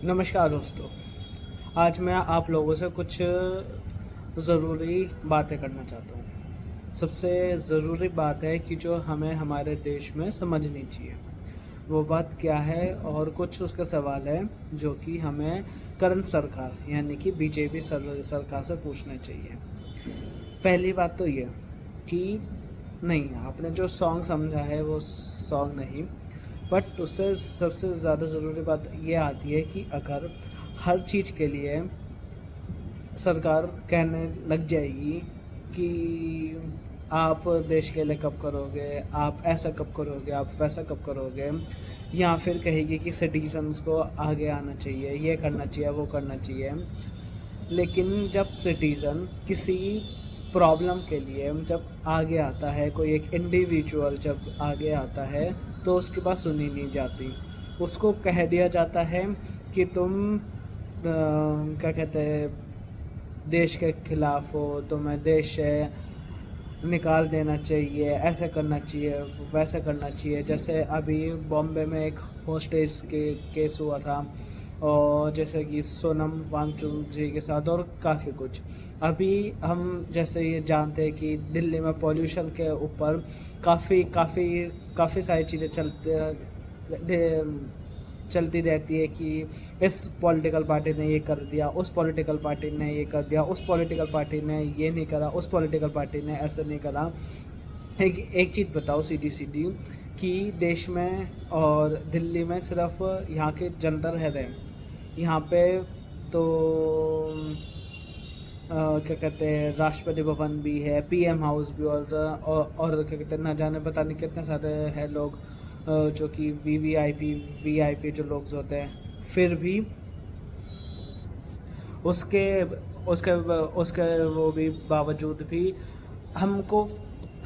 नमस्कार दोस्तों। आज मैं आप लोगों से कुछ ज़रूरी बातें करना चाहता हूँ। सबसे ज़रूरी बात है कि जो हमें हमारे देश में समझनी चाहिए, वो बात क्या है और कुछ उसके सवाल हैं जो कि हमें करंट सरकार यानी कि बीजेपी सरकार से पूछने चाहिए। पहली बात तो ये कि नहीं, आपने जो सॉन्ग समझा है वो सॉन्ग नहीं, बट उससे सबसे ज़्यादा ज़रूरी बात ये आती है कि अगर हर चीज़ के लिए सरकार कहने लग जाएगी कि आप देश के लिए कब करोगे, आप ऐसा कब करोगे, आप वैसा कब करोगे, या फिर कहेगी कि सिटीजन्स को आगे आना चाहिए, ये करना चाहिए, वो करना चाहिए। लेकिन जब सिटीज़न किसी प्रॉब्लम के लिए जब आगे आता है, कोई एक इंडिविजुअल जब आगे आता है, तो उसकी बात सुनी नहीं जाती। उसको कह दिया जाता है कि तुम क्या कहते हैं, देश के खिलाफ हो, तुम्हें देश से निकाल देना चाहिए, ऐसा करना चाहिए, वैसा करना चाहिए। जैसे अभी बॉम्बे में एक होस्टेज के केस हुआ था, और जैसे कि सोनम वांगचुक जी के साथ, और काफ़ी कुछ। अभी हम जैसे ये जानते हैं कि दिल्ली में पॉल्यूशन के ऊपर काफ़ी काफ़ी काफ़ी सारी चीज़ें चलती रहती है कि इस पॉलिटिकल पार्टी ने ये कर दिया, उस पॉलिटिकल पार्टी ने ये कर दिया, उस पॉलिटिकल पार्टी ने ये नहीं करा, उस पॉलिटिकल पार्टी ने ऐसा नहीं करा। एक चीज़ बताओ सीधी सीधी कि देश में और दिल्ली में सिर्फ यहाँ के जनता रह रहे हैं, यहाँ पे तो क्या कहते हैं, राष्ट्रपति भवन भी है, पीएम हाउस भी, और क्या कहते हैं, ना जाने पता नहीं कितने सारे हैं लोग जो कि वीवीआईपी जो लोग होते हैं। फिर भी उसके उसके उसके वो भी बावजूद भी हमको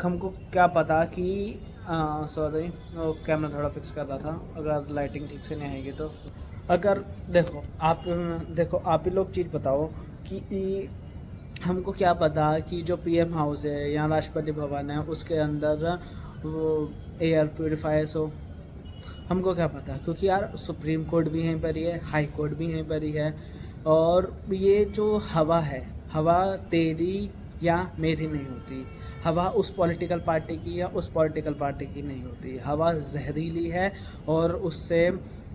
हमको क्या पता कि सॉरी, वो कैमरा थोड़ा फिक्स कर रहा था, अगर लाइटिंग ठीक से नहीं आएगी तो। अगर देखो आप ही लोग चीज़ बताओ कि हमको क्या पता कि जो पीएम हाउस है या राष्ट्रपति भवन है उसके अंदर वो एयर प्योरीफायर्स हो। हमको क्या पता, क्योंकि यार सुप्रीम कोर्ट भी यहीं पर ही है, हाई कोर्ट भी यहीं पर ही है। और ये जो हवा है, हवा तेरी या मेरी नहीं होती, हवा उस पॉलिटिकल पार्टी की या उस पॉलिटिकल पार्टी की नहीं होती। हवा जहरीली है, और उससे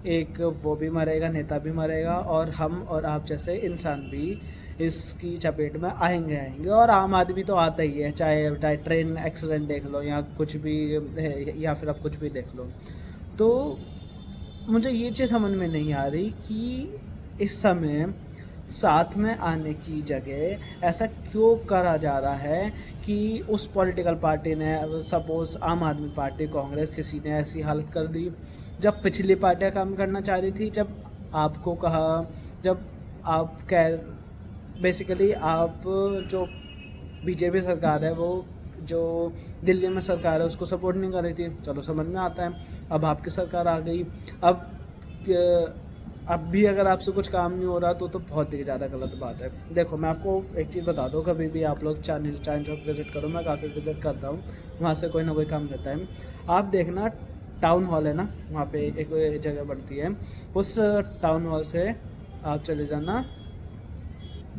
एक वो भी मरेगा, नेता भी मरेगा, और हम और आप जैसे इंसान भी इसकी चपेट में आएंगे। और आम आदमी तो आता ही है, चाहे ट्रेन एक्सीडेंट देख लो या कुछ भी है, या फिर आप कुछ भी देख लो। तो मुझे ये चीज़ समझ में नहीं आ रही कि इस समय साथ में आने की जगह ऐसा क्यों करा जा रहा है कि उस पॉलिटिकल पार्टी ने, सपोज़ आम आदमी पार्टी, कांग्रेस, किसी ने ऐसी हालत कर दी। जब पिछली पार्टियां काम करना चाह रही थी, जब आपको कहा, जब आप कह बेसिकली आप जो बीजेपी सरकार है, वो जो दिल्ली में सरकार है उसको सपोर्ट नहीं कर रही थी, चलो समझ में आता है। अब आपकी सरकार आ गई, अब अब भी अगर आपसे कुछ काम नहीं हो रहा तो बहुत ही ज़्यादा गलत बात है। देखो मैं आपको एक चीज़ बता दूँ, कभी भी आप लोग चांदनी चौक विज़िट करो, मैं काफ़ी विज़िट करता हूँ, वहाँ से कोई ना कोई काम रहता है। आप देखना, टाउन हॉल है ना, वहाँ पे एक जगह पड़ती है, उस टाउन हॉल से आप चले जाना,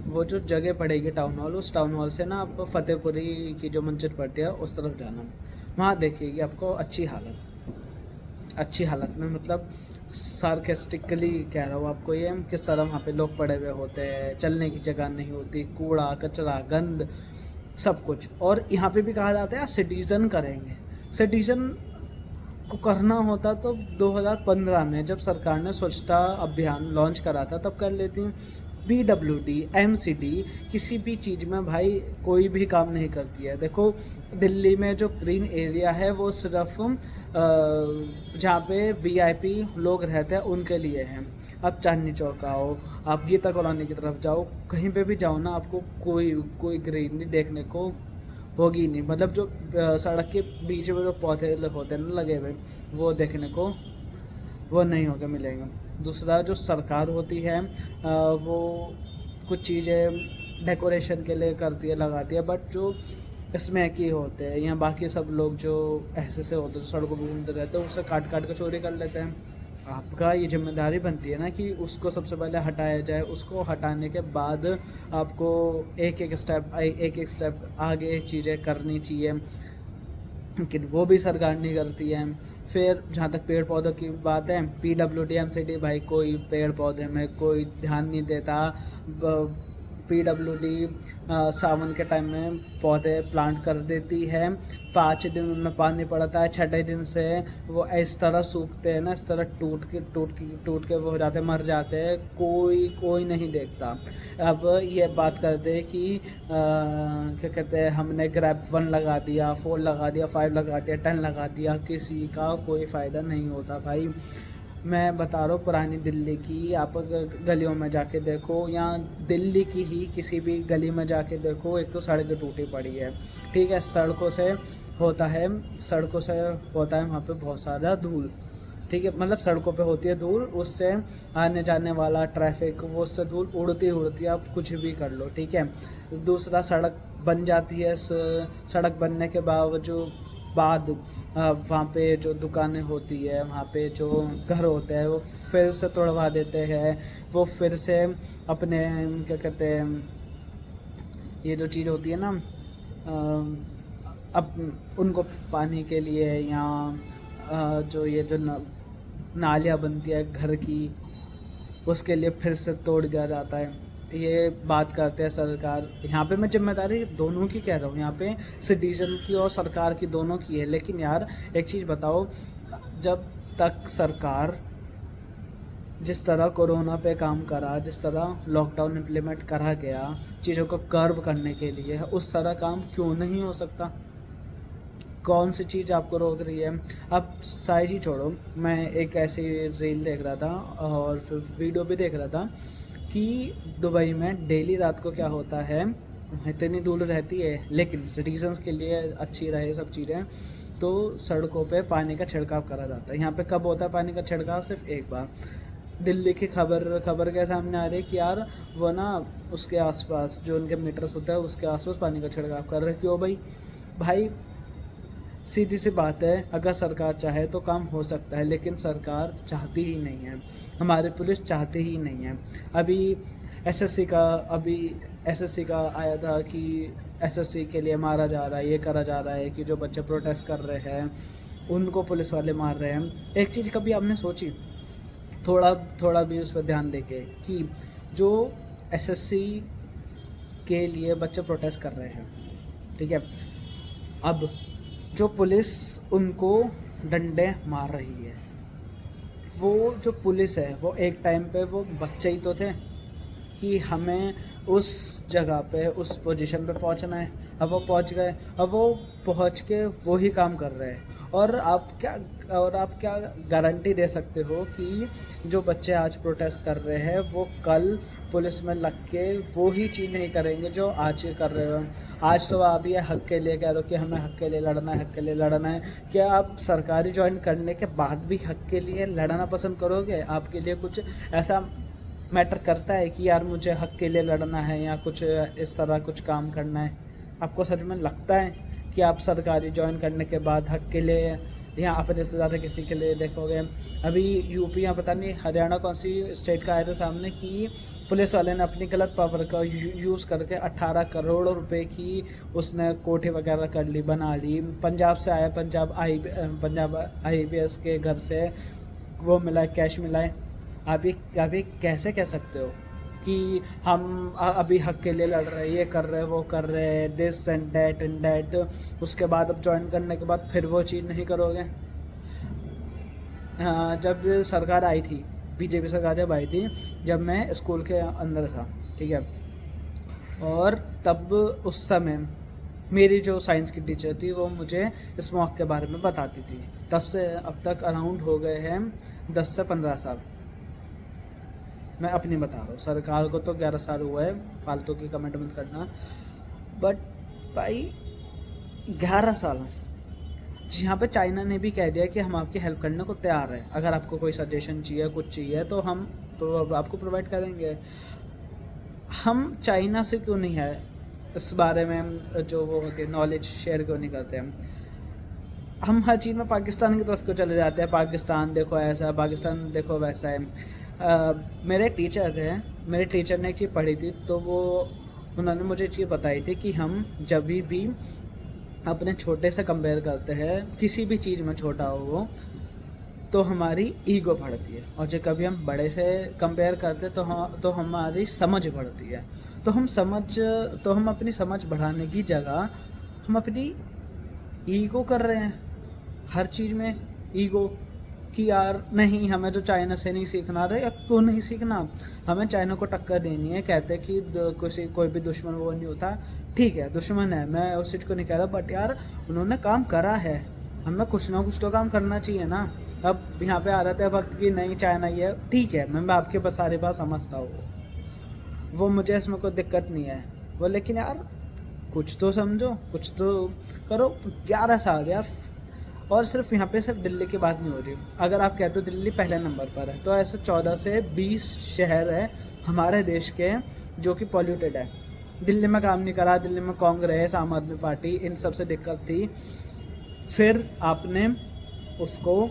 वो जो जगह पड़ेगी टाउन हॉल, उस टाउन हॉल से ना आप फतेहपुरी की जो मंजिल पड़ती है उस तरफ जाना। वहाँ देखिएगी आपको अच्छी हालत में, मतलब सार्केस्टिकली कह रहा हूँ आपको, ये किस तरह वहाँ पे लोग पड़े हुए होते हैं, चलने की जगह नहीं होती, कूड़ा कचरा गंद सब कुछ। और यहाँ पे भी कहा जाता है सिटीज़न करेंगे। सिटीज़न को करना होता तो 2015 में जब सरकार ने स्वच्छता अभियान लॉन्च करा था तब कर लेती। PWD, MCD किसी भी चीज़ में भाई कोई भी काम नहीं करती है। देखो दिल्ली में जो ग्रीन एरिया है वो सिर्फ जहाँ पे VIP लोग रहते हैं उनके लिए हैं। आप चांदनी चौक आओ, आप गीता कॉलोनी की तरफ जाओ, कहीं पे भी जाओ ना, आपको कोई ग्रीनरी देखने को होगी नहीं। मतलब जो सड़क के बीच में जो पौधे होते हैं ना लगे हुए, वो देखने को वो नहीं होकर मिलेंगे। दूसरा, जो सरकार होती है वो कुछ चीज़ें डेकोरेशन के लिए करती है, लगाती है, बट जो इसमें की होते हैं या बाकी सब लोग जो ऐसे से होते हैं, जो सड़कों पर घूमते रहते हैं, उसे काट काट कर चोरी कर लेते हैं। आपका ये जिम्मेदारी बनती है ना कि उसको सबसे पहले हटाया जाए। उसको हटाने के बाद आपको एक एक स्टेप आगे चीज़ें करनी चाहिए, लेकिन वो भी सरकार नहीं करती है। फिर जहाँ तक पेड़ पौधों की बात है, PWD MCD भाई कोई पेड़ पौधे में कोई ध्यान नहीं देता। PWD सावन के टाइम में पौधे प्लांट कर देती है, 5 दिन उनमें पानी पड़ता है, छठे दिन से वो इस तरह सूखते हैं ना, इस तरह टूट के वो हो जाते, मर जाते हैं, कोई नहीं देखता। अब ये बात करते हैं कि क्या कहते हैं, हमने ग्रैप 1 लगा दिया, 4 लगा दिया, 5 लगा दिया, 10 लगा दिया, किसी का कोई फ़ायदा नहीं होता भाई। मैं बता रहा हूँ पुरानी दिल्ली की, आप गलियों में जाके देखो, या दिल्ली की ही किसी भी गली में जाके देखो, एक तो सड़कें टूटी पड़ी है, ठीक है, सड़कों से होता है वहाँ पे बहुत सारा धूल, ठीक है, मतलब सड़कों पे होती है धूल, उससे आने जाने वाला ट्रैफिक, वो उससे धूल उड़ती आप कुछ भी कर लो, ठीक है। दूसरा, सड़क बन जाती है, सड़क बनने के बाद वहाँ पे जो दुकानें होती है, वहाँ पे जो घर होते हैं, वो फिर से तोड़वा देते हैं, वो फिर से अपने क्या कहते हैं, ये जो चीज़ होती है ना, अब उनको पानी के लिए, या जो ये जो नालियाँ बनती है घर की, उसके लिए फिर से तोड़ दिया जाता है। ये बात करते हैं सरकार। यहाँ पे मैं जिम्मेदारी दोनों की कह रहा हूँ, यहाँ पे सिटीजन की और सरकार की, दोनों की है। लेकिन यार एक चीज़ बताओ, जब तक सरकार जिस तरह कोरोना पे काम करा, जिस तरह लॉकडाउन इम्प्लीमेंट करा गया चीज़ों को कर्व करने के लिए, उस तरह काम क्यों नहीं हो सकता? कौन सी चीज़ आपको रोक रही है? अब सारी चीज़ छोड़ो, मैं एक ऐसी रील देख रहा था और फिर वीडियो भी देख रहा था कि दुबई में डेली रात को क्या होता है, इतनी धूल रहती है, लेकिन सिटीजन्स के लिए अच्छी रहे सब चीज़ें, तो सड़कों पे पानी का छिड़काव करा जाता है। यहाँ पे कब होता है पानी का छिड़काव? सिर्फ एक बार। दिल्ली की खबर के सामने आ रही है कि यार वो ना उसके आसपास जो उनके मीटर्स होता है उसके आसपास पानी का छिड़काव कर रहे। क्यों भाई सीधी सी बात है, अगर सरकार चाहे तो काम हो सकता है, लेकिन सरकार चाहती ही नहीं है, हमारी पुलिस चाहती ही नहीं है। अभी एसएससी का आया था कि एसएससी के लिए मारा जा रहा है, ये करा जा रहा है कि जो बच्चे प्रोटेस्ट कर रहे हैं उनको पुलिस वाले मार रहे हैं। एक चीज़ कभी आपने सोची, थोड़ा भी उस पर ध्यान देके, कि जो एसएससी के लिए बच्चे प्रोटेस्ट कर रहे हैं, ठीक है, अब जो पुलिस उनको डंडे मार रही है, वो जो पुलिस है वो एक टाइम पे वो बच्चे ही तो थे कि हमें उस जगह पे उस पोजीशन पे पहुंचना है। अब वो पहुंच गए, अब वो पहुंच के वो ही काम कर रहे हैं। और आप क्या गारंटी दे सकते हो कि जो बच्चे आज प्रोटेस्ट कर रहे हैं वो कल पुलिस में लग के वो ही चीज़ नहीं करेंगे जो आज कर रहे हो? आज तो आप ये हक के लिए कह रहे हो कि हमें हक के लिए लड़ना है, हक के लिए लड़ना है। क्या आप सरकारी ज्वाइन करने के बाद भी हक के लिए लड़ना पसंद करोगे? आपके लिए कुछ ऐसा मैटर करता है कि यार मुझे हक के लिए लड़ना है या कुछ इस तरह कुछ काम करना है? आपको सच में लगता है कि आप सरकारी ज्वाइन करने के बाद हक के लिए, यहाँ अपने से ज़्यादा किसी के लिए देखोगे? अभी यूपी या पता नहीं हरियाणा कौन सी स्टेट का आया था सामने कि पुलिस वाले ने अपनी गलत पावर का यूज़ करके 18 करोड़ रुपए की उसने कोठी वगैरह कर ली, बना ली। पंजाब से आया, पंजाब IPS के घर से वो मिला है, कैश मिला है। आप ये कैसे कह सकते हो कि हम अभी हक के लिए लड़ रहे हैं, ये कर रहे हैं, वो कर रहे हैं, दिस एंड दैट, उसके बाद अब ज्वाइन करने के बाद फिर वो चीज़ नहीं करोगे? जब सरकार आई थी, बीजेपी सरकार जब आई थी, जब मैं स्कूल के अंदर था, ठीक है, और तब उस समय मेरी जो साइंस की टीचर थी वो मुझे स्मोक के बारे में बताती थी। तब से अब तक अराउंड हो गए हैं 10 से 15 साल। मैं अपनी बता रहा हूँ, सरकार को तो 11 साल हुआ है, फालतू की कमेंट मत करना। बट भाई 11 साल, यहाँ पे चाइना ने भी कह दिया कि हम आपकी हेल्प करने को तैयार है, अगर आपको कोई सजेशन चाहिए, कुछ चाहिए तो हम आपको प्रोवाइड करेंगे। हम चाइना से क्यों नहीं है इस बारे में जो वो होती है नॉलेज शेयर क्यों नहीं करते हम? हम हर चीज़ में पाकिस्तान की तरफ क्यों चले जाते हैं, पाकिस्तान देखो ऐसा, पाकिस्तान देखो वैसा है। मेरे टीचर ने एक चीज़ पढ़ी थी, तो उन्होंने मुझे चीज़ बताई थी कि हम जब भी अपने छोटे से कंपेयर करते हैं, किसी भी चीज़ में छोटा हो वो, तो हमारी ईगो बढ़ती है, और जब कभी हम बड़े से कंपेयर करते तो हमारी समझ बढ़ती है। तो हम अपनी समझ बढ़ाने की जगह हम अपनी ईगो कर रहे हैं हर चीज़ में। ईगो कि यार नहीं, हमें तो चाइना से नहीं सीखना रहे, या क्यों नहीं सीखना, हमें चाइना को टक्कर देनी है। कहते कि कोई भी दुश्मन वो नहीं होता, ठीक है दुश्मन है, मैं उस चीज़ को नहीं कह रहा, बट यार उन्होंने काम करा है, हमें कुछ ना कुछ तो काम करना चाहिए ना। अब यहाँ पे आ रहे थे वक्त कि नहीं चाइना ये, ठीक है मैं आपके सारी बात समझता हूँ, वो मुझे इसमें कोई दिक्कत नहीं है वो, लेकिन यार कुछ तो समझो, कुछ तो करो। 11 साल यार, और सिर्फ यहाँ पे सिर्फ दिल्ली की बात नहीं हो रही। अगर आप कहते हो दिल्ली पहले नंबर पर है, तो ऐसे 14 से 20 शहर है हमारे देश के जो कि पॉल्यूटेड है। दिल्ली में काम नहीं करा, दिल्ली में कांग्रेस, आम आदमी पार्टी, इन सब से दिक्कत थी। फिर आपने उसको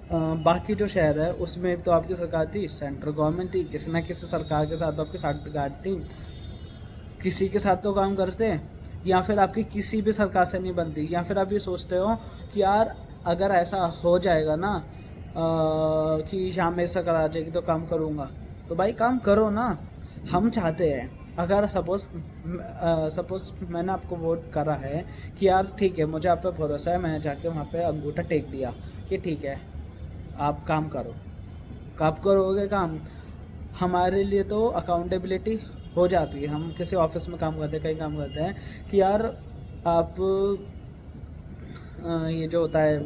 बाकी जो शहर है उसमें तो आपकी सरकार थी, सेंट्रल गवर्नमेंट थी, किसी ना किसी सरकार के साथ तो आपकी साठगांठ थी, किसी के साथ तो काम करते हैं, या फिर आपकी किसी भी सरकार से नहीं बनती, या फिर आप ये सोचते हो कि यार अगर ऐसा हो जाएगा ना कि यहाँ मेरे सरकार आ जाएगी तो काम करूँगा, तो भाई काम करो ना। हम चाहते हैं, अगर सपोज मैंने आपको वोट करा है कि यार ठीक है मुझे आप पे भरोसा है, मैंने जाके वहाँ पे अंगूठा टेक दिया कि ठीक है आप काम करो, कब करोगे काम। हमारे लिए तो अकाउंटेबिलिटी हो जाती है, हम किसी ऑफिस में काम करते हैं, कहीं काम करते हैं कि यार आप ये जो होता है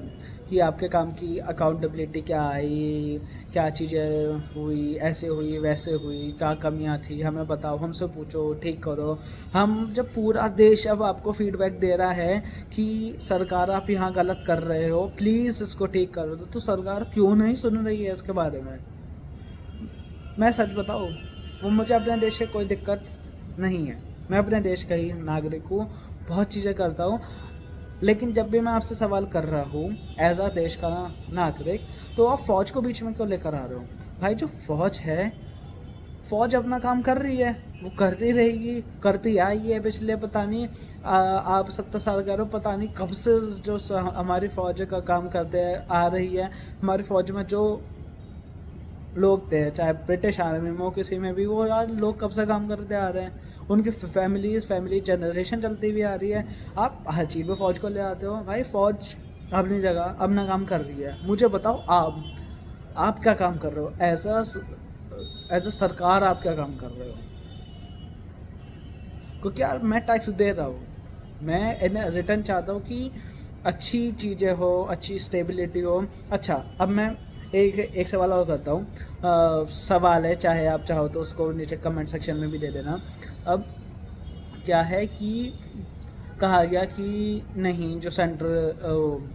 कि आपके काम की अकाउंटेबिलिटी क्या आई, क्या चीज़ें हुई, ऐसे हुई वैसे हुई, क्या कमियां थी, हमें बताओ, हमसे पूछो, ठीक करो। हम जब पूरा देश अब आपको फीडबैक दे रहा है कि सरकार आप यहाँ गलत कर रहे हो, प्लीज़ इसको ठीक करो, तो सरकार क्यों नहीं सुन रही है इसके बारे में। मैं सच बताऊँ, वो मुझे अपने देश से कोई दिक्कत नहीं है, मैं अपने देश का ही नागरिक हूँ, बहुत चीज़ें करता हूँ, लेकिन जब भी मैं आपसे सवाल कर रहा हूँ एज अ देश का नागरिक, तो आप फ़ौज को बीच में क्यों लेकर आ रहे हो। भाई जो फ़ौज है, फ़ौज अपना काम कर रही है, वो करती रहेगी, करती आई है पिछले पता नहीं आप 70 साल कह रहे हो, पता नहीं कब से जो हमारी फ़ौज का काम करते आ रही है। हमारी फ़ौज में जो लोग थे, चाहे ब्रिटिश आर्मी में हो, किसी में भी, वो यार लोग कब से काम करते आ रहे हैं, उनकी फैमिली जनरेशन चलती हुई आ रही है। आप हर चीज़ में फ़ौज को ले आते हो। भाई फ़ौज अपनी जगह अपना काम कर रही है, मुझे बताओ आप क्या काम कर रहे हो, एज अ सरकार आप क्या काम कर रहे हो। क्योंकि यार मैं टैक्स दे रहा हूँ, मैं इन्हें रिटर्न चाहता हूँ कि अच्छी चीज़ें हो, अच्छी स्टेबिलिटी हो। अच्छा, अब मैं एक सवाल और करता हूँ, सवाल है, चाहे आप चाहो तो उसको नीचे कमेंट सेक्शन में भी दे देना। अब क्या है कि कहा गया कि नहीं, जो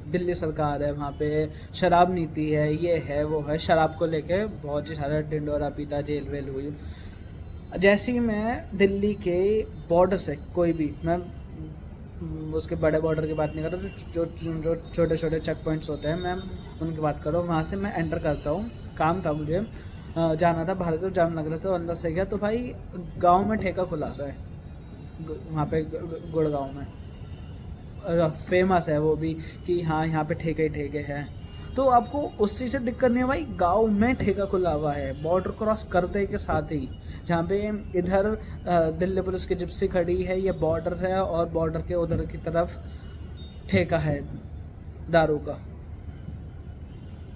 दिल्ली सरकार है वहाँ पे शराब नीति है, ये है वो है, शराब को लेके बहुत ही सारा ढिंडोरा पीटा, जेल वेल हुई। जैसे ही मैं दिल्ली के बॉर्डर से कोई भी, मैं उसके बड़े बॉर्डर की बात नहीं कर रहा, जो छोटे छोटे चेक पॉइंट्स होते हैं मैं उनकी बात कर रहा हूँ, वहाँ से मैं एंटर करता हूँ। काम था मुझे, जाना था भारत, जाम लग रहा था, अंदर से गया तो भाई गांव में ठेका खुला रहा है, वहाँ पे गुड़गांव में फेमस है वो भी कि हाँ यहाँ पे ठेके ही ठेके हैं। तो आपको उस चीज़ से दिक्कत नहीं है भाई, गांव में ठेका खुला हुआ है, बॉर्डर क्रॉस करते के साथ ही, जहाँ पे इधर दिल्ली पुलिस की जिप्सी खड़ी है, ये बॉर्डर है, और बॉर्डर के उधर की तरफ ठेका है दारू का।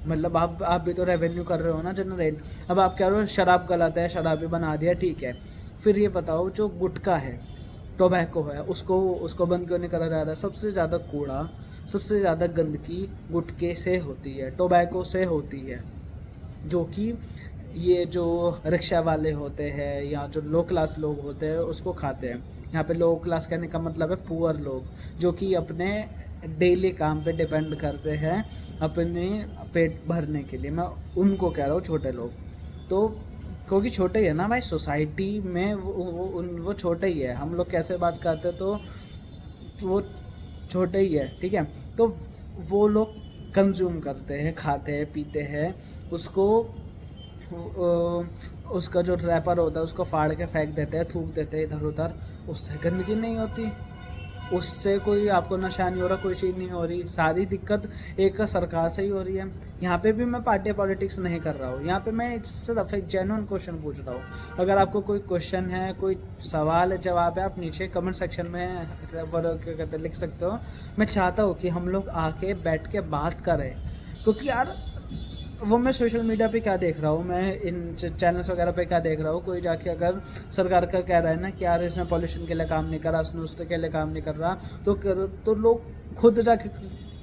मतलब आप भी तो रेवेन्यू कर रहे हो ना, जनरेट। अब आप कह रहे हो शराब गलत है, शराब भी बना दिया, ठीक है, फिर ये बताओ जो गुटखा है, टोबैको है, उसको बंद क्यों नहीं करा जा रहा। सबसे ज़्यादा कूड़ा, सबसे ज़्यादा गंदगी गुटखे से होती है, टोबैको से होती है, जो कि ये जो रिक्शा वाले होते हैं या जो लो क्लास लोग होते हैं उसको खाते हैं। यहाँ पे लो क्लास कहने का मतलब है पुअर लोग, जो कि अपने डेली काम पे डिपेंड करते हैं अपने पेट भरने के लिए, मैं उनको कह रहा हूँ, छोटे लोग। तो क्योंकि छोटे ही है ना भाई, सोसाइटी में वो छोटे ही है, हम लोग कैसे बात करते तो वो छोटे ही है, ठीक है। तो वो लोग कंज्यूम करते हैं, खाते हैं, पीते हैं उसको, उसका जो रैपर होता है उसको फाड़ के फेंक देते हैं, थूक देते हैं इधर उधर, उससे गंदगी नहीं होती, उससे कोई आपको नशा नहीं हो रहा, कोई चीज़ नहीं हो रही। सारी दिक्कत एक सरकार से ही हो रही है। यहाँ पे भी मैं पार्टी पॉलिटिक्स नहीं कर रहा हूँ, यहाँ पे मैं सिर्फ एक जेन्युइन क्वेश्चन पूछ रहा हूँ। अगर आपको कोई क्वेश्चन है, कोई सवाल है, जवाब है, आप नीचे कमेंट सेक्शन में क्या कहते हैं लिख सकते हो। मैं चाहता हूँ कि हम लोग आके बैठ के बात करें, क्योंकि यार वो मैं सोशल मीडिया पे क्या देख रहा हूँ, मैं इन चैनल्स वगैरह पे क्या देख रहा हूँ, कोई जाके अगर सरकार का कह रहा है ना कि यार इसने पॉल्यूशन के लिए काम नहीं करा, उसने उसके लिए काम नहीं कर रहा, तो लोग खुद जाके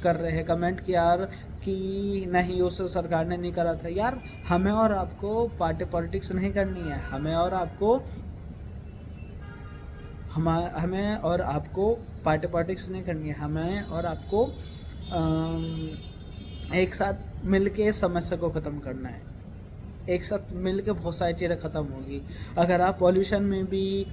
कर रहे हैं कमेंट कि यार कि नहीं उस सरकार ने नहीं करा था। यार हमें और आपको पार्टी पॉलिटिक्स नहीं करनी है, हमें और आपको पार्टी पॉलिटिक्स नहीं करनी है, हमें और आपको एक साथ मिल के समस्या को ख़त्म करना है। एक साथ मिल के बहुत सारी चीज़ें ख़त्म होगी। अगर आप पॉल्यूशन में भी,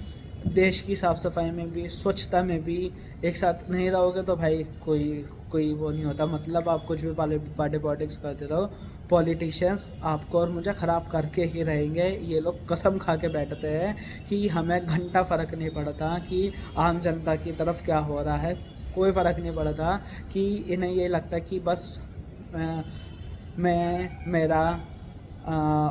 देश की साफ़ सफाई में भी, स्वच्छता में भी एक साथ नहीं रहोगे तो भाई कोई वो नहीं होता। मतलब आप कुछ भी पार्टी पॉलिटिक्स करते रहो, पॉलिटिशियंस आपको और मुझे ख़राब करके ही रहेंगे। ये लोग कसम खा के बैठते हैं कि हमें घंटा फ़र्क नहीं पड़ता कि आम जनता की तरफ क्या हो रहा है, कोई फ़र्क नहीं पड़ता कि इन्हें ये लगता है कि बस मेरा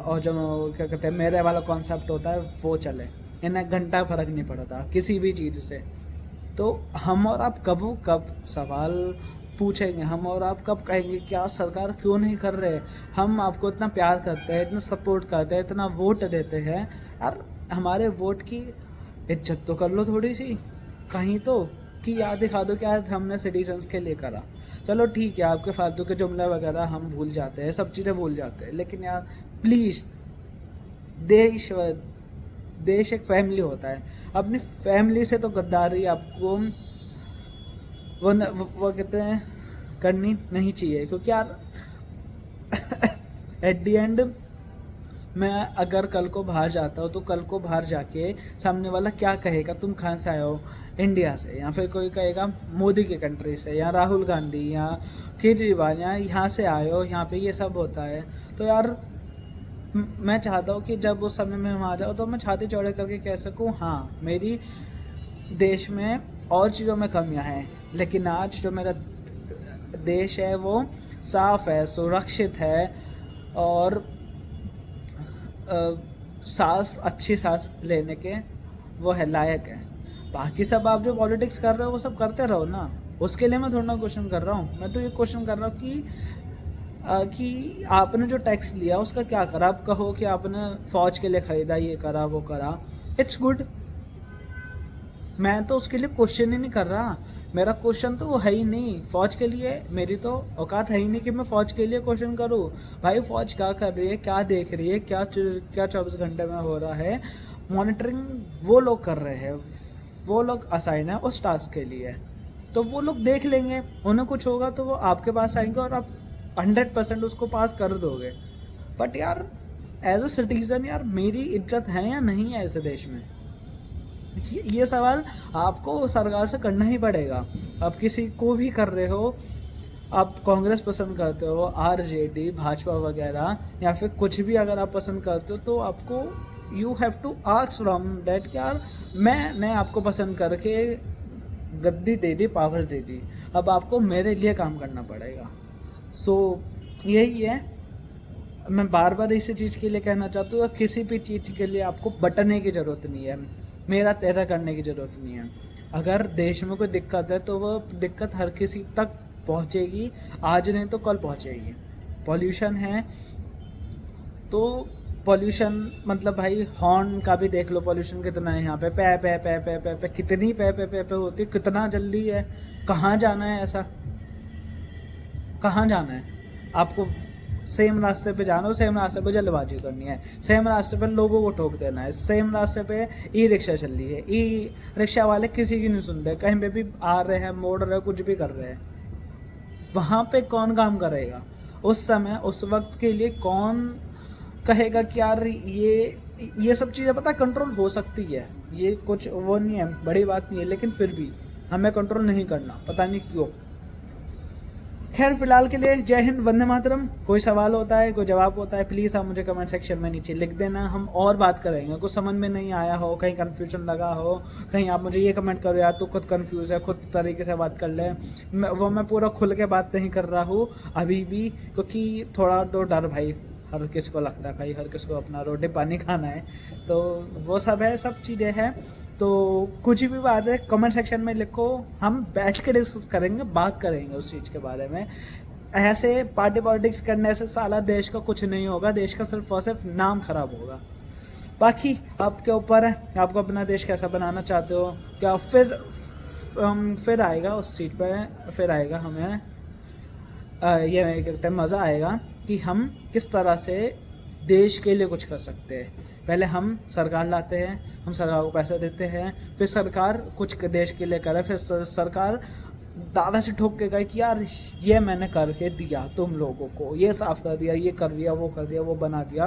और जो क्या कहते हैं मेरे वाला कॉन्सेप्ट होता है वो चले, इन्हें घंटा फ़र्क नहीं पड़ता किसी भी चीज़ से। तो हम और आप कब सवाल पूछेंगे, हम और आप कब कहेंगे क्या सरकार क्यों नहीं कर रहे। हम आपको इतना प्यार करते हैं, इतना सपोर्ट करते हैं, इतना वोट देते हैं, यार हमारे वोट की इज्जत तो कर लो थोड़ी सी कहीं तो, कि याद दिखा दो कि यार हमने सिटीजन्स के लिए करा। चलो ठीक है, आपके फालतू के जुमले वगैरह हम भूल जाते हैं, सब चीज़ें भूल जाते हैं, लेकिन यार प्लीज़ देश एक फैमिली होता है, अपनी फैमिली से तो गद्दारी आपको वो कहते हैं करनी नहीं चाहिए। क्योंकि यार एट दी एंड मैं अगर कल को बाहर जाता हूँ तो कल को बाहर जाके सामने वाला क्या कहेगा, तुम कहाँ से आए हो, इंडिया से, या फिर कोई कहेगा मोदी की कंट्री से, या राहुल गांधी या केजरीवाल, या यहाँ से आए हो, यहाँ पे ये सब होता है। तो यार मैं चाहता हूँ कि जब उस समय में वहाँ जाऊँ तो मैं छाती चौड़े करके कह सकूँ हाँ मेरी देश में और चीज़ों में कमियाँ हैं, लेकिन आज जो मेरा देश है वो साफ़ है, सुरक्षित है और अच्छी सांस लेने के वो है, लायक है। बाकी सब आप जो पॉलिटिक्स कर रहे हो वो सब करते रहो ना, उसके लिए मैं थोड़ा ना क्वेश्चन कर रहा हूँ। मैं तो ये क्वेश्चन कर रहा हूँ कि आपने जो टैक्स लिया उसका क्या करा। आप कहो कि आपने फ़ौज के लिए ख़रीदा, ये करा वो करा, इट्स गुड, मैं तो उसके लिए क्वेश्चन ही नहीं कर रहा। मेरा क्वेश्चन तो वो है ही नहीं फ़ौज के लिए, मेरी तो औकात है ही नहीं कि मैं फ़ौज के लिए क्वेश्चन करूँ। भाई फ़ौज क्या कर रही है, क्या देख रही है, क्या 24 घंटे में हो रहा है, मॉनिटरिंग वो लोग कर रहे हैं, वो लोग असाइन है उस टास्क के लिए, तो वो लोग देख लेंगे। उन्हें कुछ होगा तो वो आपके पास आएंगे और आप 100% उसको पास कर दोगे। बट यार एज अ सिटीज़न यार मेरी इज्जत है या नहीं है ऐसे देश में, ये सवाल आपको सरकार से करना ही पड़ेगा। आप किसी को भी कर रहे हो, आप कांग्रेस पसंद करते हो, आरजेडी, भाजपा वगैरह, या फिर कुछ भी अगर आप पसंद करते हो तो आपको you have to ask from that कि यार मैंने आपको पसंद करके गद्दी दे दी, पावर दे दी, अब आपको मेरे लिए काम करना पड़ेगा। सो यही है, मैं बार बार इसी चीज़ के लिए कहना चाहता हूँ, किसी भी चीज़ के लिए आपको बटने की ज़रूरत नहीं है, मेरा तेरा करने की ज़रूरत नहीं है। अगर देश में कोई दिक्कत है तो वो दिक्कत हर किसी तक पहुँचेगी, आज नहीं तो कल पहुँचेगी। पॉल्यूशन है तो पॉल्यूशन मतलब भाई हॉर्न का भी देख लो, पॉल्यूशन कितना है यहाँ पे, पे पे पे पे पे पे कितनी पे पे पे पे होती है, कितना जल्दी है, कहाँ जाना है, ऐसा कहाँ जाना है आपको, सेम रास्ते पे जाना हो, सेम रास्ते पे जल्दबाजी करनी है, सेम रास्ते पे लोगों को ठोक देना है, सेम रास्ते पे ई रिक्शा चल रही है, ई रिक्शा वाले किसी की नहीं सुनते, कहीं पे भी आ रहे हैं, मोड़ रहे हैं, कुछ भी कर रहे हैं, वहाँ पे कौन काम करेगा उस समय, उस वक्त के लिए कौन कहेगा कि यार ये सब चीज़ें पता कंट्रोल हो सकती है, ये कुछ वो नहीं है, बड़ी बात नहीं है, लेकिन फिर भी हमें कंट्रोल नहीं करना, पता नहीं क्यों। खैर फिलहाल के लिए जय हिंद, वंदे मातरम। कोई सवाल होता है, कोई जवाब होता है, प्लीज़ आप मुझे कमेंट सेक्शन में नीचे लिख देना, हम और बात करेंगे। कुछ समझ में नहीं आया हो, कहीं कन्फ्यूजन लगा हो, कहीं आप मुझे ये कमेंट करो यार तू खुद कन्फ्यूज़ है, खुद तरीके से बात कर ले। मैं पूरा खुल के बात नहीं कर रहा हूँ अभी भी, क्योंकि थोड़ा तो डर भाई हर किसी को लगता है भाई, हर किसी को अपना रोटी पानी खाना है, तो वो सब है, सब चीज़ें हैं। तो कुछ भी बात है कमेंट सेक्शन में लिखो, हम बैठ के डिस्कस करेंगे, बात करेंगे उस चीज़ के बारे में। ऐसे पार्टी पॉलिटिक्स करने से साला देश का कुछ नहीं होगा, देश का सिर्फ और सिर्फ नाम खराब होगा। बाकी आपके ऊपर है, आपको अपना देश कैसा बनाना चाहते हो, क्या फिर आएगा उस सीट पर, फिर आएगा हमें ये कहते हैं मज़ा आएगा कि हम किस तरह से देश के लिए कुछ कर सकते हैं। पहले हम सरकार लाते हैं, हम सरकार को पैसे देते हैं, फिर सरकार कुछ देश के लिए करे, फिर सरकार दादा से ठोक के गए कि यार ये मैंने करके दिया तुम लोगों को, ये साफ़ कर दिया, ये कर दिया, वो बना दिया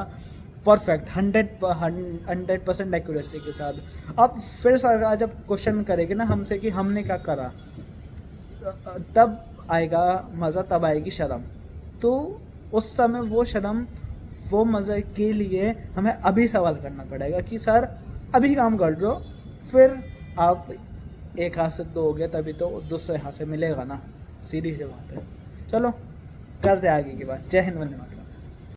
परफेक्ट 100% एक्यूरेसी के साथ। अब फिर सरकार जब क्वेश्चन करेगी ना हमसे कि हमने क्या करा, तब आएगा मज़ा, तब आएगी शर्म। तो उस समय वो शर्म, वो मज़े के लिए हमें अभी सवाल करना पड़ेगा कि सर अभी काम कर लो, फिर आप एक हाथ से दोगे तभी तो दूसरे हाथ से मिलेगा ना, सीधी सी बात है। चलो करते आगे की बात। जय हिंद, वंदे मातरम।